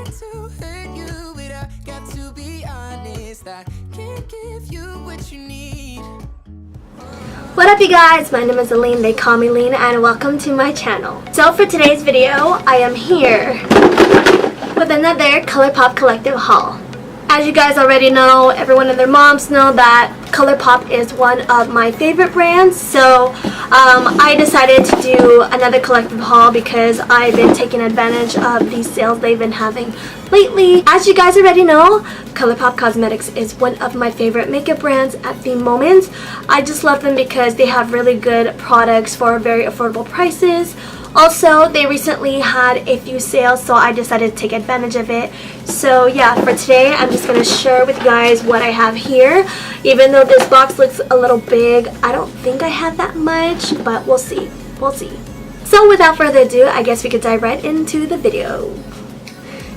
mean to hurt you, but I got to be honest. I can't give you what you need. What up you guys, my name is Allyn, they call me Lean, and welcome to my channel. So for today's video, I am here with another Colourpop collective haul. As you guys already know, everyone and their moms know that Colourpop is one of my favorite brands, so I decided to do another collective haul because I've been taking advantage of these sales they've been having lately. As you guys already know, Colourpop Cosmetics is one of my favorite makeup brands at the moment. I just love them because they have really good products for very affordable prices. Also, they recently had a few sales, so I decided to take advantage of it. So yeah, for today, I'm just going to share with you guys what I have here. Even though this box looks a little big, I don't think I have that much, but we'll see. We'll see. So without further ado, I guess we could dive right into the video.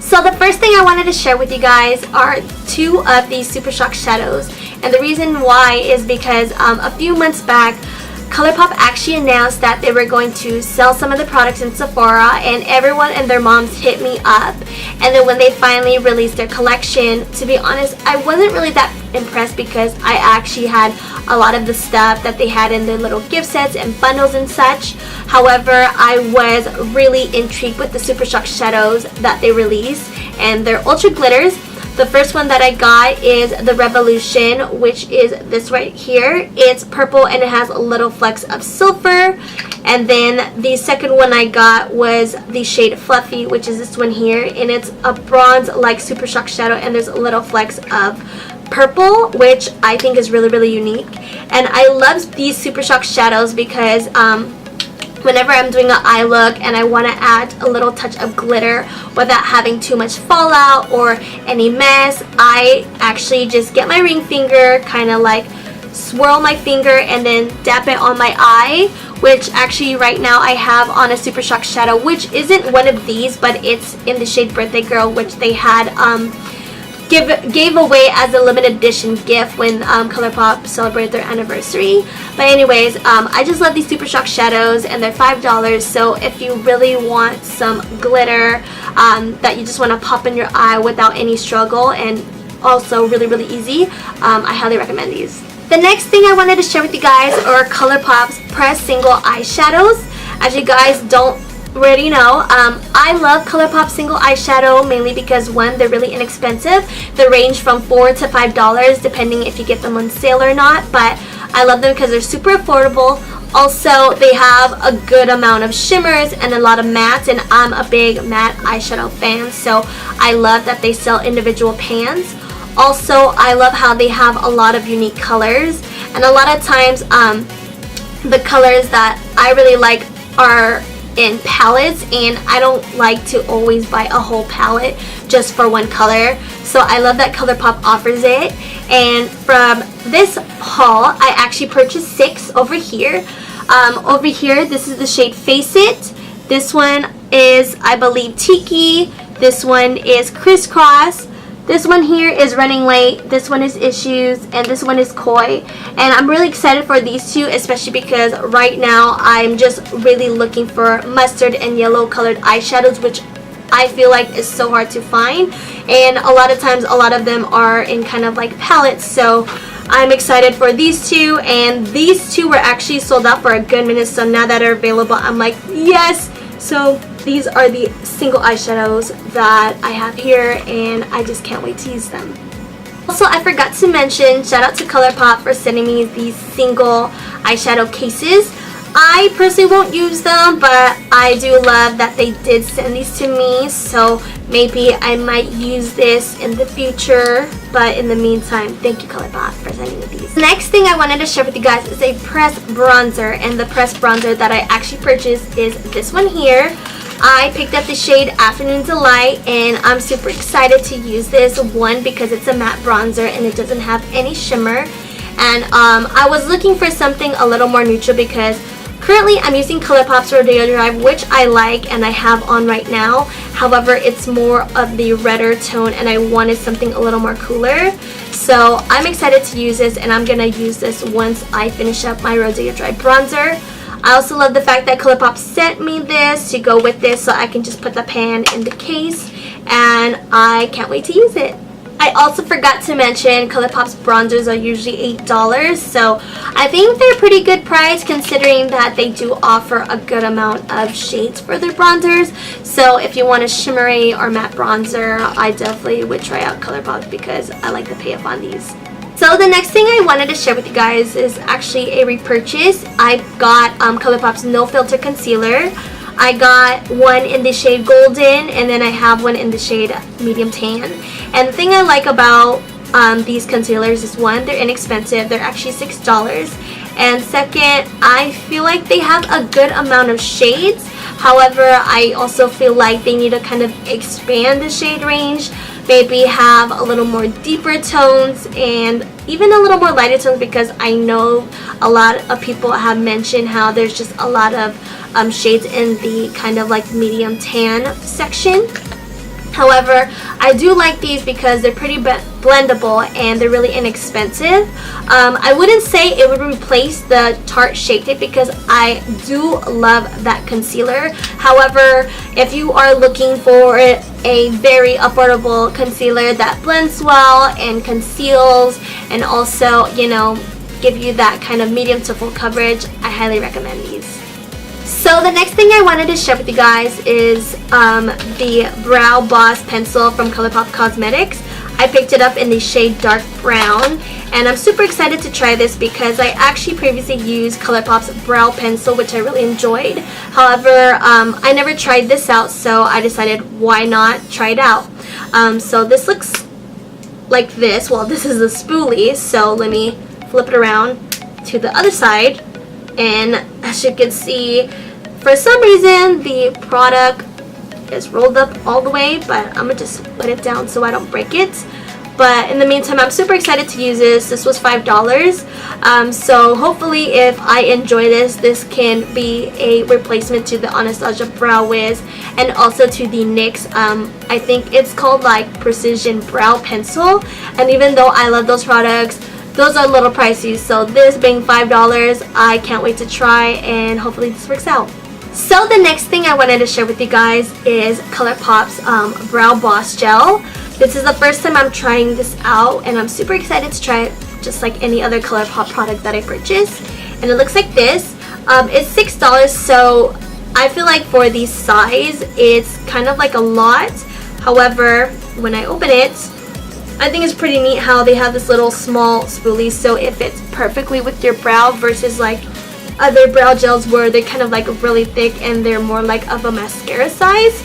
So the first thing I wanted to share with you guys are two of these Super Shock shadows. And the reason why is because a few months back, Colourpop actually announced that they were going to sell some of the products in Sephora, and everyone and their moms hit me up. And then when they finally released their collection, to be honest, I wasn't really that impressed because I actually had a lot of the stuff that they had in their little gift sets and bundles and such. However, I was really intrigued with the Super Shock shadows that they released, and their ultra glitters. The first one that I got is the Revolution, which is this right here. It's purple and it has a little flecks of silver. And then the second one I got was the shade Fluffy, which is this one here. And it's a bronze like Super Shock shadow, and there's little flecks of purple, which I think is really, really unique. And I love these Super Shock shadows because whenever I'm doing an eye look and I want to add a little touch of glitter without having too much fallout or any mess, I actually just get my ring finger, kind of like swirl my finger and then dab it on my eye, which actually right now I have on a Super Shock shadow, which isn't one of these, but it's in the shade Birthday Girl, which they had gave away as a limited edition gift when Colourpop celebrated their anniversary. But anyways, I just love these Super Shock shadows, and they're $5. So if you really want some glitter that you just want to pop in your eye without any struggle, and also really, really easy, I highly recommend these. The next thing I wanted to share with you guys are Colourpop's pressed single eyeshadows. As you guys don't already know, I love Colourpop single eyeshadow mainly because, one, they're really inexpensive. They range from $4 to $5 depending if you get them on sale or not, but I love them because they're super affordable. Also, they have a good amount of shimmers and a lot of mattes, and I'm a big matte eyeshadow fan, so I love that they sell individual pans. Also, I love how they have a lot of unique colors, and a lot of times the colors that I really like are in palettes, and I don't like to always buy a whole palette just for one color, so I love that Colourpop offers it. And from this haul, I actually purchased 6 over here. Over here, this is the shade Face It. This one is, I believe, Tiki. This one is Crisscross. This one here is Running Late, this one is Issues, and this one is Koi. And I'm really excited for these two, especially because right now I'm just really looking for mustard and yellow colored eyeshadows, which I feel like is so hard to find. And a lot of times, a lot of them are in kind of like palettes, so I'm excited for these two. And these two were actually sold out for a good minute, so now that they're available, I'm like, yes! So these are the single eyeshadows that I have here, and I just can't wait to use them. Also, I forgot to mention, shout out to Colourpop for sending me these single eyeshadow cases. I personally won't use them, but I do love that they did send these to me, so maybe I might use this in the future. But in the meantime, thank you Colourpop for sending me these. The next thing I wanted to share with you guys is a pressed bronzer, and the pressed bronzer that I actually purchased is this one here. I picked up the shade Afternoon Delight, and I'm super excited to use this. One, because it's a matte bronzer and it doesn't have any shimmer, and I was looking for something a little more neutral because currently I'm using Colourpop's Rodeo Drive, which I like and I have on right now. However, it's more of the redder tone and I wanted something a little more cooler. So I'm excited to use this, and I'm going to use this once I finish up my Rodeo Drive bronzer. I also love the fact that Colourpop sent me this to go with this, so I can just put the pan in the case. and I can't wait to use it. I also forgot to mention Colourpop's bronzers are usually $8, so I think they're a pretty good price considering that they do offer a good amount of shades for their bronzers. So if you want a shimmery or matte bronzer, I definitely would try out Colourpop because I like the payoff on these. So the next thing I wanted to share with you guys is actually a repurchase. I got Colourpop's No Filter Concealer. I got one in the shade Golden, and then I have one in the shade Medium Tan. And the thing I like about these concealers is, one, they're inexpensive. They're actually $6. And second, I feel like they have a good amount of shades. However, I also feel like they need to kind of expand the shade range. Maybe have a little more deeper tones and even a little more lighter tones, because I know a lot of people have mentioned how there's just a lot of shades in the kind of like medium tan section. However, I do like these because they're pretty blendable and they're really inexpensive. I wouldn't say it would replace the Tarte Shape Tape because I do love that concealer. However, if you are looking for a very affordable concealer that blends well and conceals and also, you know, give you that kind of medium to full coverage, I highly recommend these. So the next thing I wanted to share with you guys is the Brow Boss Pencil from Colourpop Cosmetics. I picked it up in the shade Dark Brown, and I'm super excited to try this because I actually previously used Colourpop's Brow Pencil, which I really enjoyed. However, I never tried this out, so I decided why not try it out. So this looks like this. Well, this is a spoolie, so let me flip it around to the other side. And as you can see, for some reason the product is rolled up all the way, but I'm gonna just put it down so I don't break it. But in the meantime, I'm super excited to use this. This was $5. So hopefully if I enjoy this, this can be a replacement to the Anastasia Brow Wiz and also to the NYX, I think it's called like Precision Brow Pencil. And even though I love those products, those are a little pricey, so this being $5, I can't wait to try, and hopefully this works out. So the next thing I wanted to share with you guys is Colourpop's Brow Boss Gel. This is the first time I'm trying this out, and I'm super excited to try it just like any other Colourpop product that I purchased. And it looks like this. It's $6, so I feel like for the size, it's kind of like a lot. However, when I open it, I think it's pretty neat how they have this little small spoolie, so it fits perfectly with your brow versus like other brow gels where they're kind of like really thick and they're more like of a mascara size.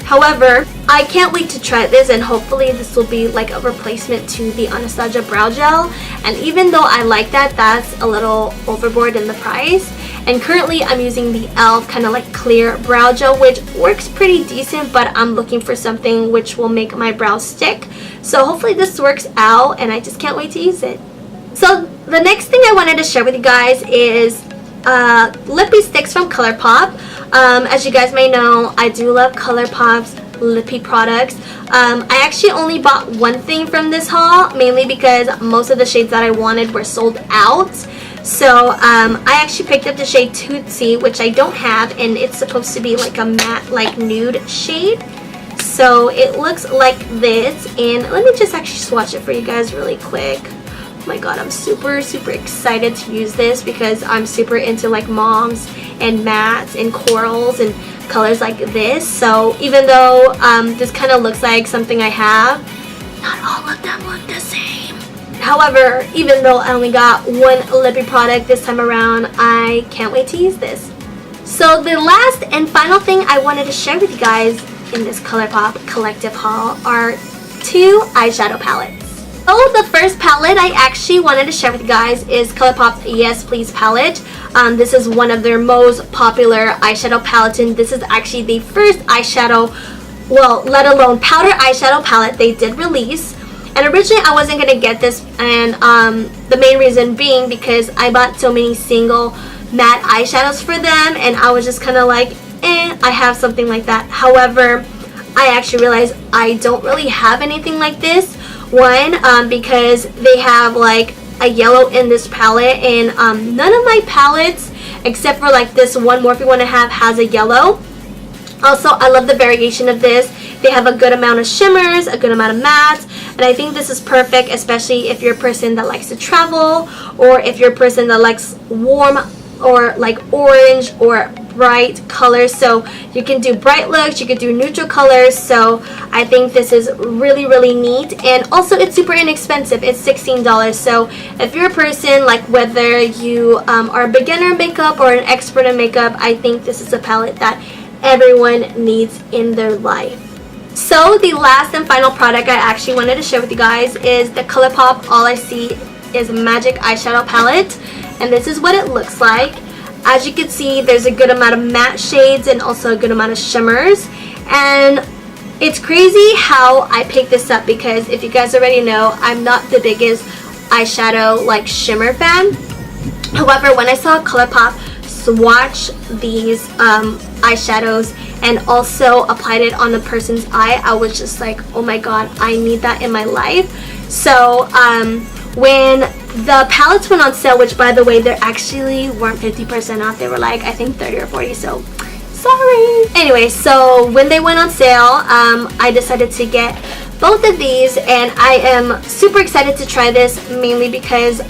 However, I can't wait to try this, and hopefully this will be like a replacement to the Anastasia Brow Gel. And even though I like that, that's a little overboard in the price. And currently I'm using the e.l.f. kind of like clear brow gel, which works pretty decent, but I'm looking for something which will make my brows stick. So hopefully this works out, and I just can't wait to use it. So the next thing I wanted to share with you guys is Lippie Stix from Colourpop. As you guys may know, I do love Colourpop's Lippie products. I actually only bought one thing from this haul, mainly because most of the shades that I wanted were sold out. So I actually picked up the shade Tootsie, which I don't have, and it's supposed to be like a matte, like nude shade. So it looks like this, and let me just actually swatch it for you guys really quick. Oh my god, I'm super excited to use this because I'm super into like mauves and mattes and corals and colors like this. So even though this kind of looks like something I have, not all of them look the same. However, even though I only got one Lippie product this time around, I can't wait to use this. So the last and final thing I wanted to share with you guys in this Colourpop collective haul are two eyeshadow palettes. So the first palette I actually wanted to share with you guys is Colourpop's Yes Please palette. This is one of their most popular eyeshadow palettes, and this is actually the first eyeshadow, well, let alone powder eyeshadow palette they did release. And originally I wasn't going to get this, and the main reason being because I bought so many single matte eyeshadows for them, and I was just kind of like, I have something like that. However, I actually realized I don't really have anything like this. One, because they have like a yellow in this palette, and none of my palettes, except for like this one Morphe one I have, has a yellow. Also, I love the variation of this. They have a good amount of shimmers, a good amount of mattes, and I think this is perfect, especially if you're a person that likes to travel, or if you're a person that likes warm or like orange or bright colors. So you can do bright looks, you could do neutral colors. So I think this is really neat, and also it's super inexpensive. It's $16. So if you're a person, like whether you are a beginner in makeup or an expert in makeup, I think this is a palette that everyone needs in their life. So the last and final product I actually wanted to share with you guys is the Colourpop All I See Is Magic eyeshadow palette, and this is what it looks like. As you can see, there's a good amount of matte shades and also a good amount of shimmers, and it's crazy how I picked this up because if you guys already know, I'm not the biggest eyeshadow like shimmer fan. However, when I saw Colourpop swatch these eyeshadows and also applied it on the person's eye, I was just like, oh my god, I need that in my life. So when the palettes went on sale, which by the way, they actually weren't 50% off, they were like I think 30 or 40, so sorry. Anyway, so when they went on sale, I decided to get both of these, and I am super excited to try this, mainly because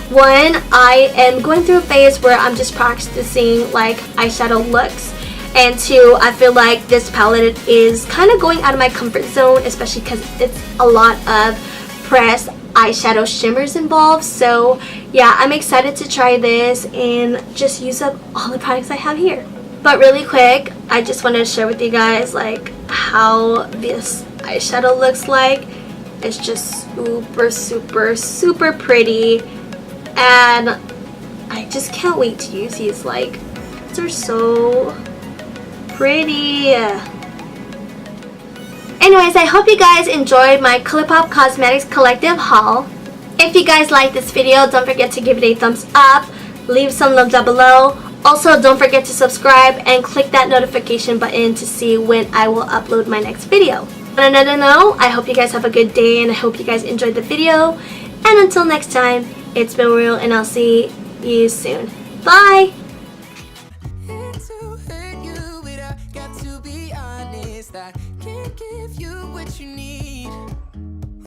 one, I am going through a phase where I'm just practicing like eyeshadow looks, and two, I feel like this palette is kind of going out of my comfort zone, especially because it's a lot of pressed eyeshadow shimmers involved. So yeah, I'm excited to try this and just use up all the products I have here. But really quick, I just wanted to share with you guys like how this eyeshadow looks like. It's just super pretty, and I just can't wait to use these. Like, they're so pretty. Anyways, I hope you guys enjoyed my Colourpop Cosmetics collective haul. If you guys like this video, don't forget to give it a thumbs up, leave some love down below. Also, don't forget to subscribe and click that notification button to see when I will upload my next video. On another note, I hope you guys have a good day, and I hope you guys enjoyed the video. And until next time, it's been real, and I'll see you soon. Bye! I can't give you what you need.